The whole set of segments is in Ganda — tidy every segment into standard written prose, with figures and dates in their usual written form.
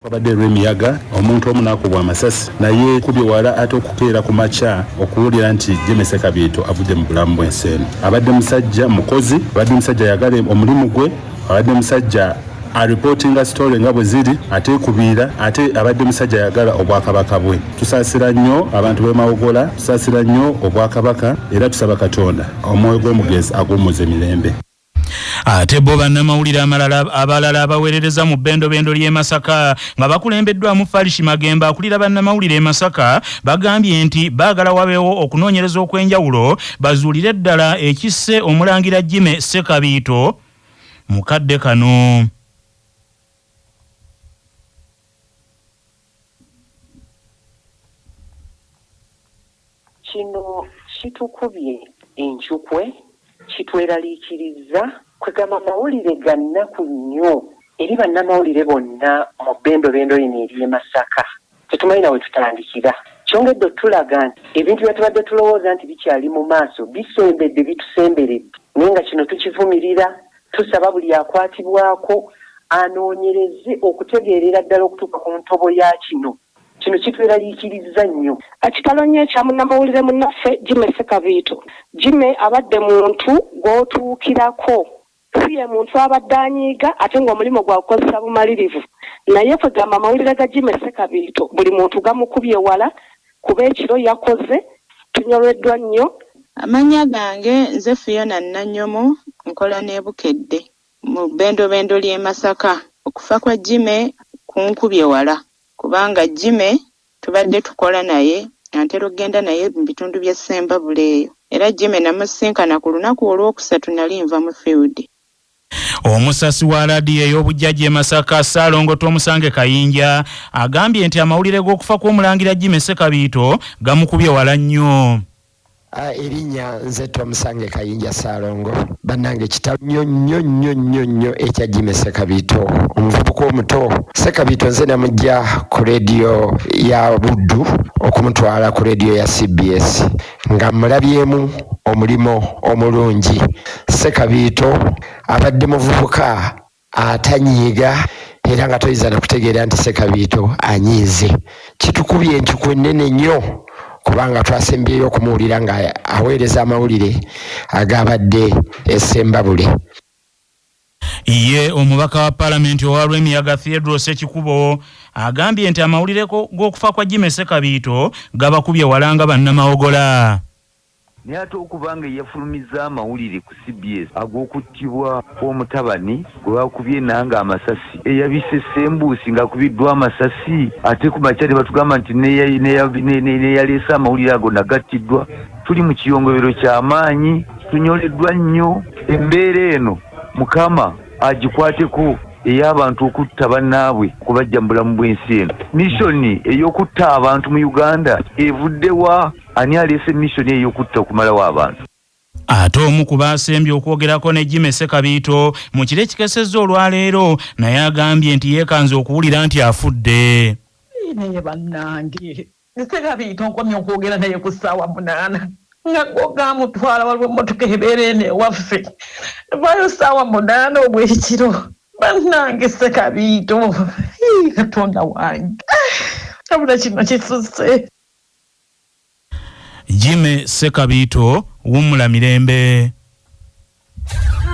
Abadde Remiyaga omuntu omunakubwa amasasi naye kubye wala ate okukeera ku makya okuwulira nti Jimmy Ssekabiito avudde mu bulamu bw'ensi eno. Abadde musajja mukozi, abadde musajja yagala omulimu gwe, abadde musajja reportinga story nga bwe ziri ate kubiira ate abadde musajja yagala obwakabaka bwe. Tusaasira nnyo abantu b'e Mawogola, tusaasira nnyo obwakabaka era tusaba Katonda omwoyo gw'omugezi agummuze mirembe. Ate bo bannamawulire abalala abaweerereza mu bbendobendo ly'e Masaka nga bakulembeddwamu Farishi Magemba akulira bannamawulire e Masaka bagambye nti baagala wabeewo okunoonyereza okw'enjawulo bazuulire ddala ekisse omulangira Jimmy Ssekabiito mu kadde kano. Kino kitukubye enkyukwe kitweraliikiriza kwegamba mawulire ga nnaku nnyo eri bannamawulire bonna mu bbendobendo lino ery'e Masaka. Tetumanyi nawe tutandikira. Kyongedde tulaga nti ebintu bye tubadde tulowooza nti bikyali mu maaso bisembedde bitusemberedde naye nga kino tukivumirira tusaba buli akwatibwako anoonyereze okutegeerera ddala okutuuka ku ntobo ya kino. Kino kitweraliikiriza nnyo. Ekitalo nnyo ekya munnamawulire munnaffe Jimmy Ssekabiito. Jimmy abadde muntu gw'otuukirako. Si ye muntu abadde anyiiga ate ng'omulimu gwa kukozesa bumalirivu. Naye kwegamba amawulire ga Jimmy Ssekabiito buli muntu gamukubye wala kuba ekiro yakoze tunyolweddwa nnyo. Amannya gange nze Fiona Nannyomo nkola ne Bukedde mu bbendobendo ly'e Masaka. Okufa kwa Jimmy kunkubye wala. Kubanga Jimmy tubadde tukola naye antera okgenda naye mu bitundu bya Ssembabule eyo. Era Jimmy namusinkana ku lunaku olwokusatu nali nva mu field. Omusasi wa laadiyo ey'obujjajja e Masaka Ssaalongo Twomusange Kayinja agambye nti amawulire g'okufa kw'omulangira Jimmy Ssekabiito gamukubye wala nnyo. Erinnya nze Twomusange Kayinja Ssaalongo. Bannange kitalo nnyo ekya Jimmy Ssekabiito omuvubuka omuto. Ssekabiito nze namujja ku leediyo ya Buddu okumutwala ku leediyo ya CBS nga mulabyemu omulimo omulungi. Ssekabiito abadde muvubuka atanyiiga era nga toyinza nakutegeera nti Ssekabiito anyiize. Kitukubye enkyukwe nnene nnyo kubanga twasembyeyo okumuwulira nga aweereza amawulire agabadde e Ssembabule. Ye omubaka wa Paalamenti owa Rwemiyaga Theodore Ssekikubo agambye nti amawulire g'okufa kwa Jimmy Ssekabiito gabakubye walanga bannamawogola. Naye ate okubanga yafulumiza amawulire ku CBS ag'okuttibwa kw'omutabani gwe bakubye nanga amasasi eyabise Ssembuusi ng'akubiddwa amasasi ate ku makya ne batugamba nti neyaleese amawulire ago nagattiddwa. Tuli mu kiyongobero ky'amaanyi tunyoleddwa nnyo. Embeera eno Mukama agikwateko ey'abantu okutta bannaabwe kubajja mu bulamu bw'ensi eno. Missoni ey'okutta abantu mu Uganda evuddewa? Ani aleese missoni ey'okutta okumalawo abantu? Ate omu ku baasembye okwogerako ne Jimmy Ssekabiito mu kiro ekikesezza olwaleero naye agambye nti yeekanze okuwulira nti afudde. Naye bannange Ssekabiito nkomye okwogera naye ku ssaawa 8 nga gwogamutwala waliwo emmotoka ebeera eno ewaffe vaayo ssaawa 8 obw'ekiro. Bannange Ssekabiito Katonda wange abula kino kisusse. Jimmy Ssekabiito wummula mirembe.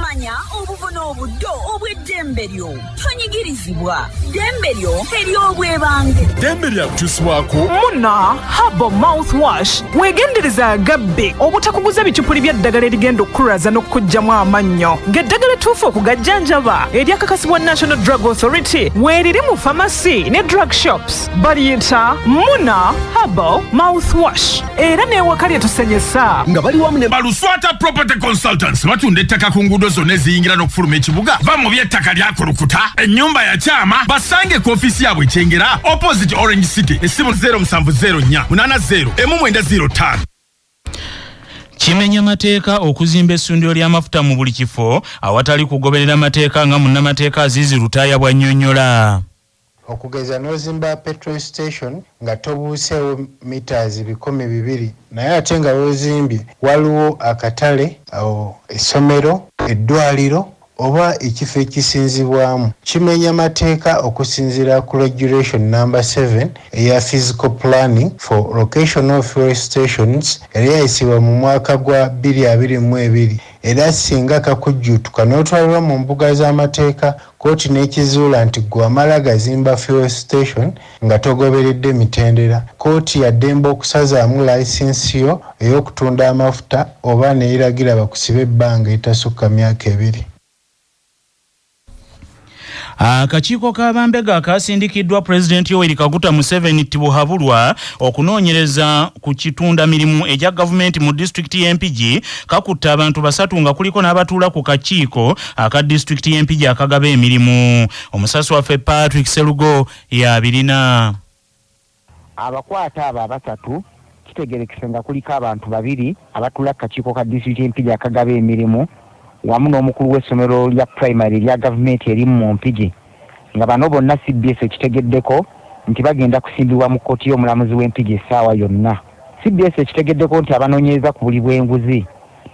Manya obuvuna obuddo obw'eddembe lyo tonyigirizibwa. Ddembe lyo ery'obwebange. Ddembe lyakukyusibwako Muna Herbal Mouthwash weegendereza agabbe obutakuguza bicupuli by'eddagala erigenda okukulaza n'okuggyamu amannyo ng'eddagala ettuufu okugajjanjaba eryakakasibwa National Drug Authority weeriri mu pharmacy ne drug shops baliyita Muna Herbal Mouthwash era n'ewaka lyetusenyesa nga bali wamu ne Baluswata Property Consultants batunda ettaka ku nguudo zonna eziyingira n'okufuluma ekibuga. Va mu by'ettaka lyakulukuta ennyumba ya kyama basange ku ofiisi yaabwe Kyengera opposite Orange City essimu 0704 80 1905. Kimenya mateeka okuzimba essundiro ly'amafuta mu buli kifo awatali kugoberera mateeka nga munnamateeka Azizi Lutaaya bw'annyonnyola. Okugeza n'ozimba petrol station nga tobuuseewo meters 200 naye ate nga wozimbye waliwo akatale awo essomero eddwaliro oba ekifo ekisinzibwamu kimenya mateeka okusinziira ku regulation number 7 eya physical planning for locational fuel stations eryayisibwa mu mwaka gwa 2022 era singa kakujjutuka n'otwalibwa mu mbuga z'amateeka kooti n'ekizuula nti gwamala gazimba fuel station nga togoberedde mitendera kooti yaddemba okusazaamu layisinsi yo ey'okutunda amafuta oba neeragira bakusibe ebbanga etasukka myaka 2. Akakiiko k'abambega kasindikiddwa President Yoweri Kaguta Museveni tibuhabulwa okunoonyereza ku kitunda mirimu egya gavumenti mu district y'Empigi kakutta abantu 3 nga kuliko n'abatuula ku kakiiko aka district y'Empigi akagaba emirimu. Omusasi waffe Patrick Serugo yabirina. Abakwata abo 3 kitegerekese nga kuliko abantu 2 abatuula ku kakiiko ka district y'Empigi akagaba emirimu wamu n'omukulu w'essomero lya primary lya gavumenti eri mu Mpigi nga bano bonna CBS ekitegeddeko nti bagenda kusimbibwa mu kkooti y'omulamuzi w'Empigi essaawa yonna. CBS ekitegeddeko nti abanoonyereza ku buli bw'enguzi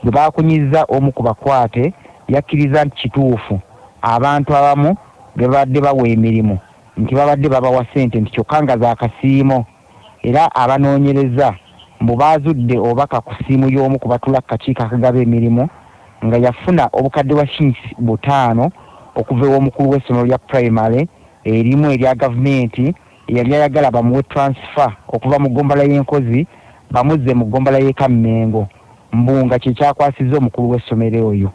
bwe baakunyizza omu ku bakwate yakkiriza nti kituufu abantu abamu be babadde bawa emirimu nti babadde babawa ssente nti kyokka nga zaakasiimo era abanoonyereza mbu baazudde obubaka ku ssiimu y'omu ku batuula ku kakiiko akagaba emirimu nga yafuna obukadde bwa shillings 5 okuva ew'omukulu w'essomero lya primary erimu erya gavumenti eyali ayagala bamuwe transfer okuva mu ggombala y'enkozi bamuzze mu ggombala y'Ekammengo mbunga kye kyakwasizza omukulu w'essomero oyo.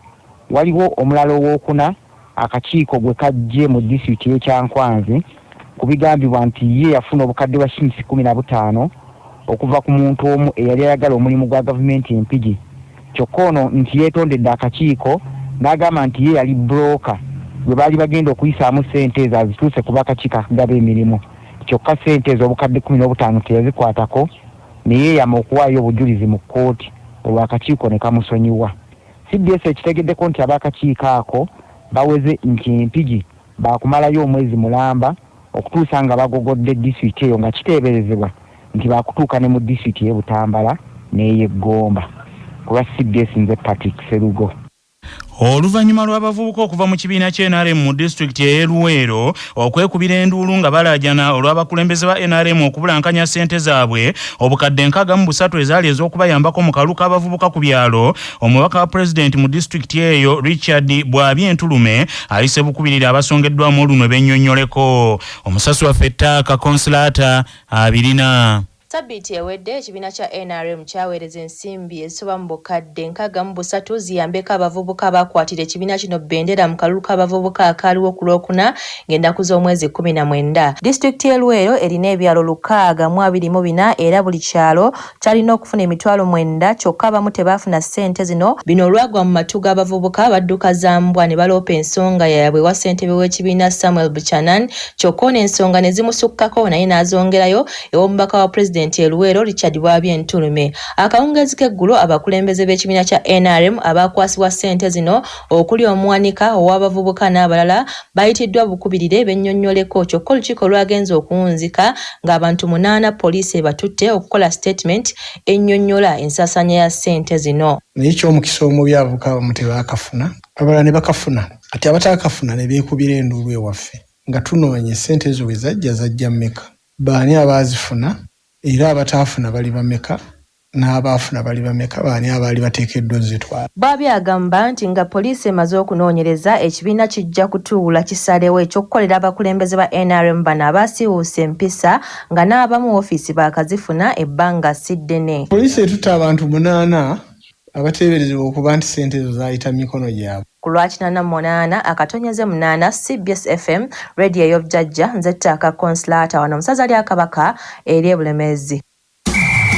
Waliwo omulala ow'okuna akakiiko gwe kajje mu district y'Ekyankwanzi kubigambibwa nti ye yafuna obukadde bwa shillings 15 okuva ku muntu omu eyali ayagala omulimu gwa gavumenti Empigi. Kyokka ono nti yeetondedde akakiiko n'agamba nti ye yali broker gwe baali bagenda okuyisaamu ssente ezo azituuse kuba akakiiko akagaba emirimu. Kyokka ssente ezo obukadde 15 teyazikwatako ne yeeyama okuwaayo obujulizi mu kkooti olwo akakiiko ne kamusonyiwa. CBS ekitegeddeko nti ab'akakiiko ako baweze nti Empigi baakumalayo omwezi mulamba okutuusa nga bagogodde disitulikiti eyo nga kiteeberezebwa nti baakutuuka ne mu disitulikiti y'e Butambala n'ey'Eggomba. Kuba CBS nze Patrick Serugo. Oluvannyuma lw'abavubuka okuva mu kibiina kya NRM mu district y'e Luweero okwekubira enduulu nga balaajana olw'abakulembeze ba NRM okubulankanya ssente zaabwe obukadde 63 ezaali ez'okubayambako mu kalu k'abavubuka ku byalo, omubaka wa pulezidenti mu district eyo Richard Bwabyentulume ayise bukubirira abasongeddwamu olunwe bennyonnyoleko. Omusasi waffe Ttaaka Consolata abirina. Sabbiiti ewedde ekibiina kya NRM kyaweereza ensimbi ezisoba mu bukadde 63 ziyambeko abavubuka abakwatira ekibiina kino bbendera mu kalulu k'abavubuka akaaliwo ku Lwokuna ng'ennaku z'omwezi 19. Disitulikiti y'e Luweero erina ebyalo 624 era buli kyalo kyalina okufuna emitwalo 9 kyokka abamu tebaafuna ssente zino. Bino olwagwa mu matu g'abavubuka badduka za mbwa ne baloopa ensonga yaabwe wa ssentebe w'ekibiina Samuel Buchanan kyokka ono ensonga ne zimusukkako naye n'azongerayo ew'omubaka wa pulezidenti Luweero Richard Bwabyentulume. Akawungeezi k'eggulo abakulembeze b'ekibiina kya NRM abakwasibwa ssente zino okuli omuwanika ow'abavubuka n'abalala bayitiddwa bukubirire bennyonnyoleko kyokka olukiiko lwagenze okuwunzika ng'abantu 8 poliisi ebatutte okukola statement ennyonnyola ensaasaanya ya ssente zino. Naye ky'omukisa omubi abavubuka abamu tebaakafuna abalala ne bakafuna ati abataakafuna ne beekubira enduulu ewaffe nga tunoonya ssente ezo bwe zajja mmeka baani abaazifuna era abataafuna bali bameka n'abaafuna bali bameka baani abaali bateekeddwa zitwala. Bw'aby agamba nti nga poliisi emaze okunoonyereza ekibiina kijja kutuula kisalewo ekyokukolera abakulembeze ba NRM bano abaasiiwuusa empisa nga n'abamu ofiisi baakazifuna ebbanga si ddene. Poliisi etutta abantu 8 abateeberezebwa okuba nti ssente ezo zaayita mikono gyabwe. Ku Lwakinana 8 akatonyeze 8 CBS FM radio y'Obujjajja nze Ttaaka Consolata wano musaza ali akabaka eri ebulemezi.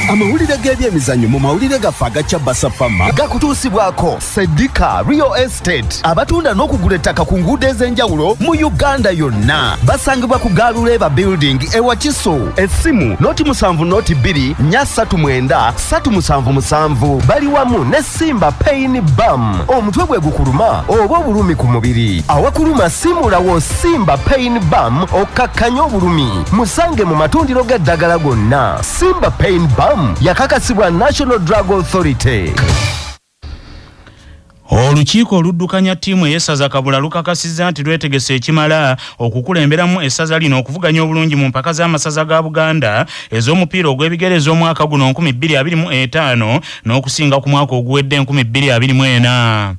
Amawulire g'ebyemizannyo mu mawulire gaffe agakya Basafama gakutuusibwako Sedika Real Estate abatunda n'okugula ettaka ku nguudo ez'enjawulo mu Uganda yonna. Basangibwa ku Gaaluleba Building e Wakiso. Essimu noti 7 noti 2 339 377. Bali wamu ne Simba Pain Balm. Omutwe gwe gukuluma oba obulumi ku mubiri. Awakuluma simulawo Simba Pain Balm okkakkanya obulumi. Musange mu matundiro g'eddagala gonna. Simba Pain Balm yakakasibwa National Drug Authority. Olukiiko oluddukanya ttiimu ey'essaza Kabula lukakasizza nti lwetegese ekimala okukulemberamu essaza lino okuvuganya obulungi mu mpaka z'amasaza ga Buganda ez'omupiira ogw'ebigere ez'omwaka guno 2025 n'okusinga ku mwaka oguwedde 2024.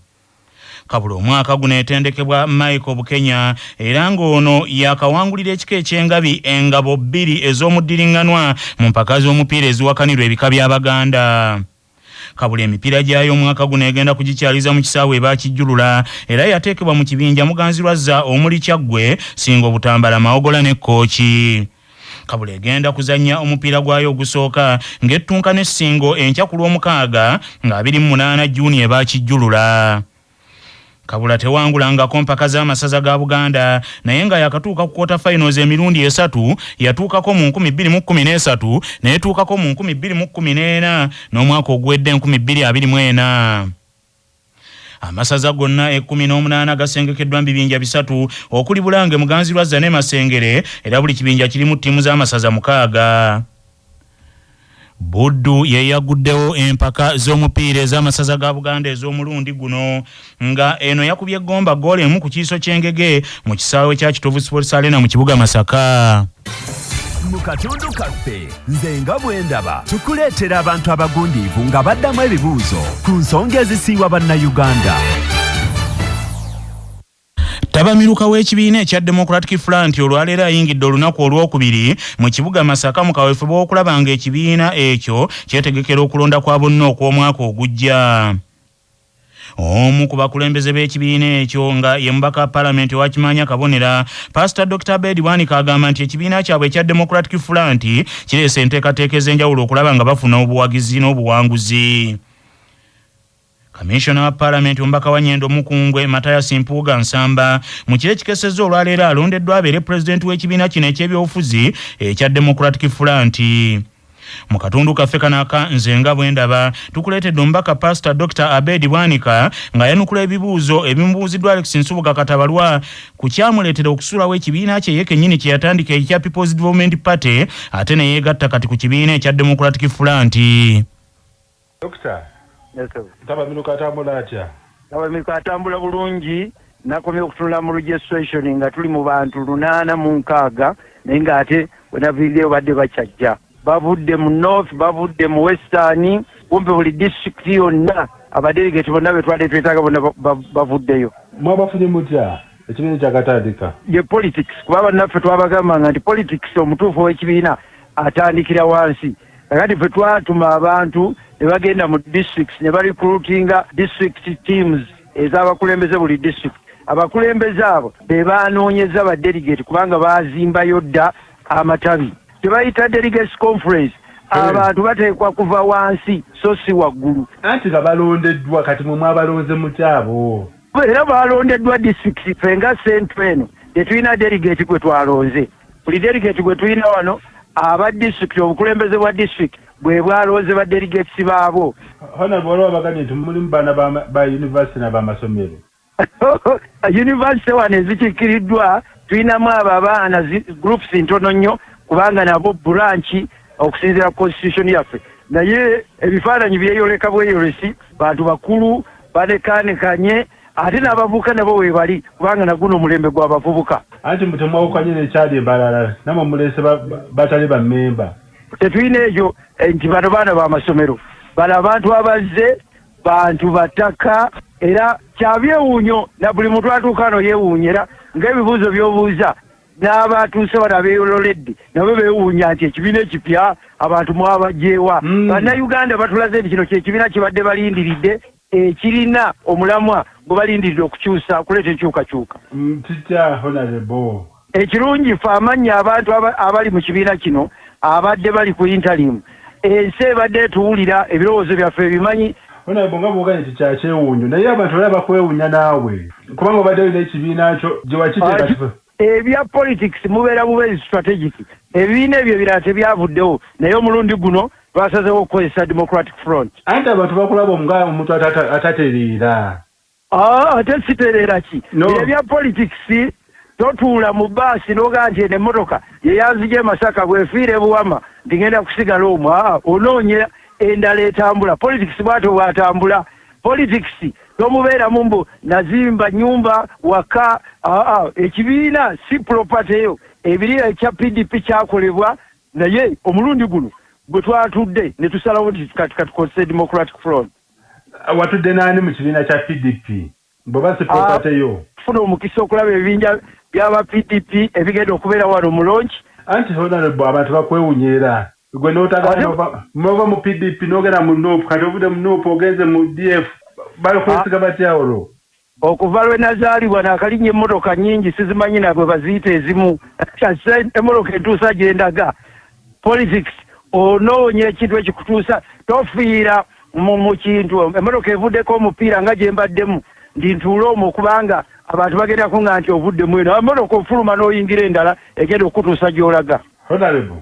Kabula omwaka guno etendekebwa Michael Bukenya era ng'ono yakawangulira ekika eky'engabi engabo 2 ez'omuddiringanwa mu mpaka z'omupiira eziwakanirwa ebika by'Abaganda. Kabula emipiira gyayo omwaka guno egenda kugikyaliza mu kisaawe bakijjulula era yateekebwa mu kibinja muganzirwazza omuli Kyaggwe Singo Butambala Maogola ne Kooki. Kabula egenda kuzannya omupiira gwayo ogusooka ng'ettunka ne Singo enkya ku lw'omukaaga nga 28 Juni bakijjulula. Kabula tewangulangako mpaka z'amasaza ga Buganda naye nga yakatuuka ku quarter finals emirundi 3 yatuukako mu 2013 n'etuukako mu 2014 n'omwaka oguwedde 2024. Amasaza gonna 18 gasengekeddwa mu bibinja 3 okuli Bulange Muganzirwazza ne Masengere era buli kibinja kirimu ttiimu z'amasaza 6. Buddu yeyaguddewo empaka z'omupiira ez'amasaza ga Buganda ez'omulundi guno nga eno yakubye gomba goal emu ku kiiso ky'Engege mu kisaawe kya Kitovu Sports Arena mu kibuga Masaka. Mu katundu kaffe nze nga bwe ndaba tukuleetera abantu abagundiivu nga baddamu ebibuuzo ku nsonga ezisiiwa bannayuganda. Tabamiruka w'ekibiina ekya Democratic Front olwaleero ayingidde olunaku olwokubiri mu kibuga Masaka mu kaweefube w'okulaba nga ekibiina ekyo kyetegekera okulonda kwa bonna okw'omwaka ogujja. Omu ku bakulembeze b'ekibiina ekyo nga ye mubaka Paalamenti wa Kimanya Kabonera, Pastor Dr. Abedi Bwanika agamba nti ekibiina kyabwe ekya Democratic Front kireese enteekateeka ez'enjawulo okulaba nga bafuna obuwagizi n'obuwanguzi. Commissioner wa Parliament ombaka wa Nyendo Mukungwe Mathias Mpuuga Nsamba mu kire kikesezza olwaleero alondeddwa abeere President w'ekibiina kino eky'ebyobufuzi ekya Democratic Front. Mu katundu kaffe kanaka nze nga bwe ndaba tukuleetedde omubaka Pastor Dr. Abedi Bwanika nga yanukula ebibuuzo ebimubuuziddwa Alex Nsubuga Katabalwa ku kyamuleetera okusulawo ekibiina kye ye kennyini kye yatandika ekya People's Development Party ate ne yeegatta kati ku kibiina ekya Democratic Front. Dr. Tabamiruka atambula atya? Tabamiruka atambula bulungi nakomye okutunula mu registration nga tuli mu bantu 806 naye nga ate wenaviireyo badde bakyajja. Bavudde mu North, bavudde mu Western, kumpe buli district yonna abadelegate bonna be twali twetaaga bonna bavuddeyo. Mwabafunye mutya ekibiina kyakatandika? Ye politics kuba bannaffe twabagamba nti politics omutuufu w'ekibiina atandikira wansi. Kakati ffe twatuma abantu ne bagenda mu districts ne recruitinga district teams ez'abakulembeze buli district. Abakulembeze abo be baanoonyeza badelegate kubanga baazimbayo dda amatabi. Tebayita delegates conference. Abantu bateekwa kuva wansi so si waggulu. Anti nga balondeddwa kati mwe mwabalonze mukyabo. Era balondeddwa district fenga centre eno tetulina delegate gwe twalonze. Buli delegate gwe tulina wano aba district obukulembeze bwa district bwe bwalonze ba delegates baabo. Hona bwalwa baganye nti mulimu baana ba university na b'amasomero. University wano ezikiikiriddwa tulinamu abo abaana groups ntono nnyo kubanga nabo branch okusinziira constitution yaffe. Naye ebifaananyi byeyoleka bweyolesi bantu bakulu balekaanekanye ate n'abavubuka nabo weebali kubanga naguno omulembe gw'abavubuka. Anti mutemwawukanye n'ekyali embalala namwe muleese batali bammemba. Tetulina ekyo nti bano baana b'amasomero bano abantu abazze bantu bataka era kyabyewuunyo na buli muntu atuukano yeewuunyera ng'ebibuuzo by'obuuza n'abatuuse bano abeeyololedde nabo beewuunya nti ekibiina ekipya abantu mwabagyewa. Bannayuganda batulaze nti kino kyekibiina kibadde balindiridde ekirina omulamwa gwe balindiridde okukyusa kuleeta enkyukakyuka. Kitya honorable. Ekirungi ffe amannya abantu abali mu kibiina kino abadde bali ku interim ensi ebadde tuwulira ebirowoozo byaffe ebimanyi. Honorable nga bwoganye nti kyakyewuunyo naye abantu bala bakwewuunya naawe kubanga obadde olina ekibiina kyo gye wakiteeka. Ebya politics mubeera bubeezi strategic. Ebibiina ebyo ebirala tebyavuddewo naye omulundi guno basazeewo okukozesa Democratic Front. Anti abantu bakulaba nga omuntu atatereera. Ate sitereera ki? Ebya politics totuula mu baasi n'ogaa nti eno emmotoka yeyanzija Masaka bwefiire Buwama nti ngenda kusigala omwo. Onoonye endala etambula. Politics bw'atyo bw'atambula. politics tomubeera mumbu nazimba nyumba waka ekibiina si property yo ebiri ekya PDP kyakolebwa naye omulundi guno bwe twatudde ne tusalawo nti katukozese Democratic Front. Watudde nani mu kibiina kya PDP bwe si property yo funa omukisa okulaba ebibinja by'aba PDP ebigenda okubeera wano mulongi anti honorable abantu bakwewunyera gwe n'otagala mova mu PDP n'ogenda mu NUP kati ovude mu NUP ogenze mu DF bakwesiga batya olwo okuva lwe nazaalibwa n'akalinnya emmotoka nnyingi sizimanyi nabwe baziyita ezimu emmotoka entuusa gyendaga politics onoonya ekintu ekikutuusa tofiira mu kintu emmotoka evuddeko omupiira nga gye mbaddemu ndi ntuula omwo okubanga abantu bagenda kunga nti ovuddemu eno emmotoka ofuluma n'oyingira endala egenda okutuusa gy'olaga. Honorable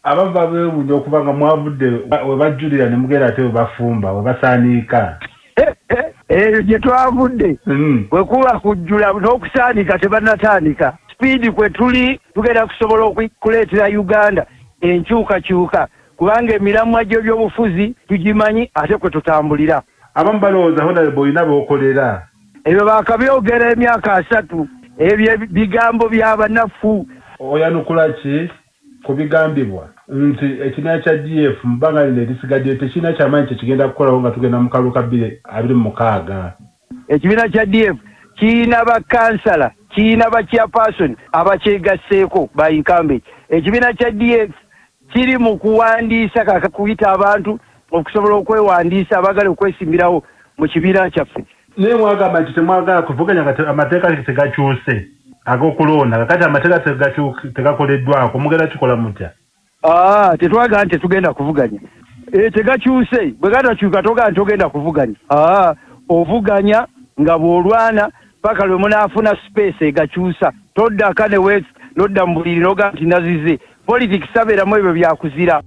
abava beewunya okuba nga mwavudde we bajjulira ne mugenda ate we bafumba we basaaniika gye twavudde bwe kuba kujjula n'okusaanika tebannatandika sipiidi kwe tuli tugenda kusobola okuleetera Uganda enkyukakyuka kubanga emiramwa gy'ebyobufuzi tugimanyi ate kwe tutambulira. Abamu balowooza Honorable olina b'okolera ebyo baakabyogera emyaka 3 ebyo bigambo by'abanafu. Oyanukula ki ku bigambibwa nti ekibiina kya DF mu bbanga lino erisigadde tekirina kyamaanyi kyekigenda kukolawo nga tugenda mu kalulu ka 2026. Ekibiina kya DF kirina bakansala kirina bachairperson abakyegasseeko ba incumbent. Ekibiina kya DF kiri mu kuwandiisa kuyita abantu okusobola okwewandiisa abagala okwesimbirawo mu kibiina kyaffe. Naye mwagamba nti temwagala kuvuganya amateeka tegakyuse ag'okulonda kakati amateeka tegakoleddwako mugenda kikola mutya? Tetwagala nti tetugenda kuvuganya tegakyuse bwe gatakyuka togala nti togenda kuvuganya ovuganya nga bw'olwana paka lwe munaafuna space egakyusa toddaka ne west nodda mu buliri noga nti nazize politics abeeramu ebyo byakuzira.